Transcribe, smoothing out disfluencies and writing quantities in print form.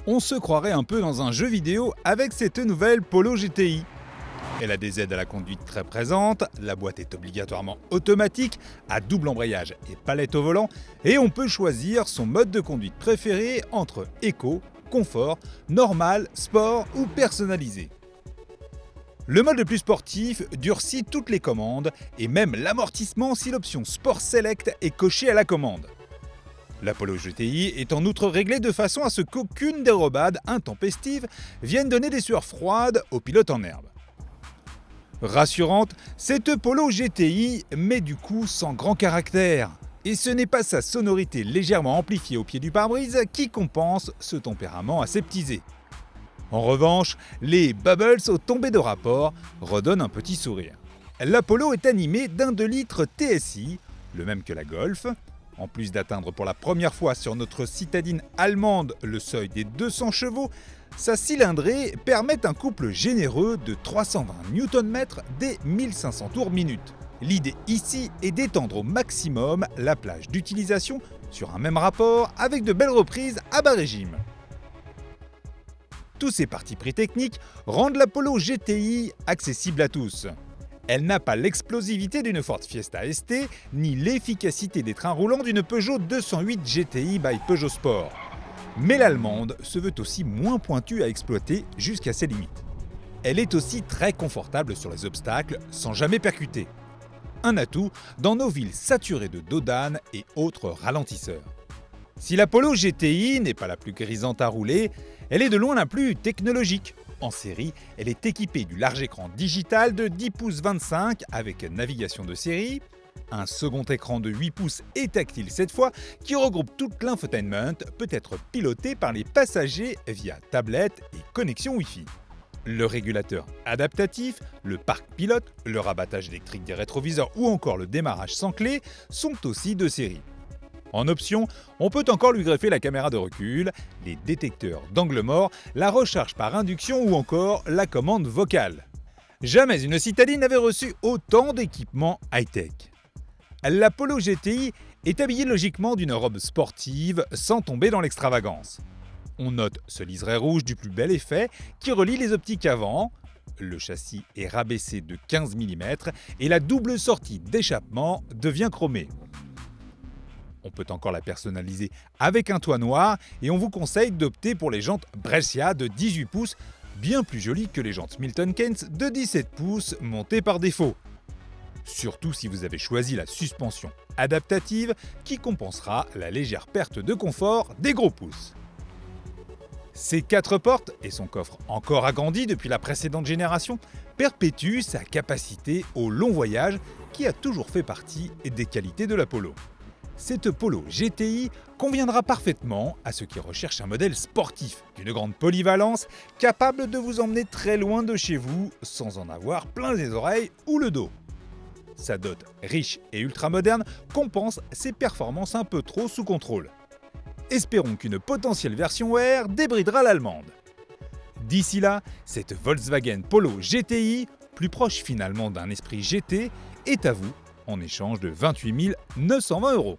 On se croirait un peu dans un jeu vidéo avec cette nouvelle Polo GTI. Elle a des aides à la conduite très présentes, la boîte est obligatoirement automatique, à double embrayage et palette au volant, et on peut choisir son mode de conduite préféré entre éco, confort, normal, sport ou personnalisé. Le mode le plus sportif durcit toutes les commandes et même l'amortissement si l'option Sport Select est cochée à la commande. La Polo GTI est en outre réglée de façon à ce qu'aucune dérobade intempestive vienne donner des sueurs froides au pilote en herbe. Rassurante, cette Polo GTI met du coup sans grand caractère. Et ce n'est pas sa sonorité légèrement amplifiée au pied du pare-brise qui compense ce tempérament aseptisé. En revanche, les bubbles aux tombées de rapport redonnent un petit sourire. La Polo est animée d'un 2 litres TSI, le même que la Golf. En plus d'atteindre pour la première fois sur notre citadine allemande le seuil des 200 chevaux, sa cylindrée permet un couple généreux de 320 Nm dès 1500 tours minute. L'idée ici est d'étendre au maximum la plage d'utilisation sur un même rapport avec de belles reprises à bas régime. Tous ces partis pris techniques rendent la Polo GTI accessible à tous. Elle n'a pas l'explosivité d'une Ford Fiesta ST, ni l'efficacité des trains roulants d'une Peugeot 208 GTI by Peugeot Sport. Mais l'allemande se veut aussi moins pointue à exploiter jusqu'à ses limites. Elle est aussi très confortable sur les obstacles sans jamais percuter. Un atout dans nos villes saturées de dos d'âne et autres ralentisseurs. Si la Polo GTI n'est pas la plus grisante à rouler, elle est de loin la plus technologique. En série, elle est équipée du large écran digital de 10 pouces 25 avec navigation de série, un second écran de 8 pouces et tactile cette fois qui regroupe tout l'infotainment peut être piloté par les passagers via tablette et connexion Wi-Fi. Le régulateur adaptatif, le parc pilote, le rabattage électrique des rétroviseurs ou encore le démarrage sans clé sont aussi de série. En option, on peut encore lui greffer la caméra de recul, les détecteurs d'angle mort, la recharge par induction ou encore la commande vocale. Jamais une citadine n'avait reçu autant d'équipements high-tech. La Polo GTI est habillée logiquement d'une robe sportive sans tomber dans l'extravagance. On note ce liseré rouge du plus bel effet qui relie les optiques avant. Le châssis est rabaissé de 15 mm et la double sortie d'échappement devient chromée. On peut encore la personnaliser avec un toit noir et on vous conseille d'opter pour les jantes Brescia de 18 pouces, bien plus jolies que les jantes Milton Keynes de 17 pouces montées par défaut. Surtout si vous avez choisi la suspension adaptative qui compensera la légère perte de confort des gros pouces. Ses 4 portes et son coffre encore agrandi depuis la précédente génération perpétuent sa capacité au long voyage qui a toujours fait partie des qualités de la Polo. Cette Polo GTI conviendra parfaitement à ceux qui recherchent un modèle sportif d'une grande polyvalence capable de vous emmener très loin de chez vous sans en avoir plein les oreilles ou le dos. Sa dot riche et ultra moderne compense ses performances un peu trop sous contrôle. Espérons qu'une potentielle version R débridera l'allemande. D'ici là, cette Volkswagen Polo GTI, plus proche finalement d'un esprit GT, est à vous en échange de 28 920 €.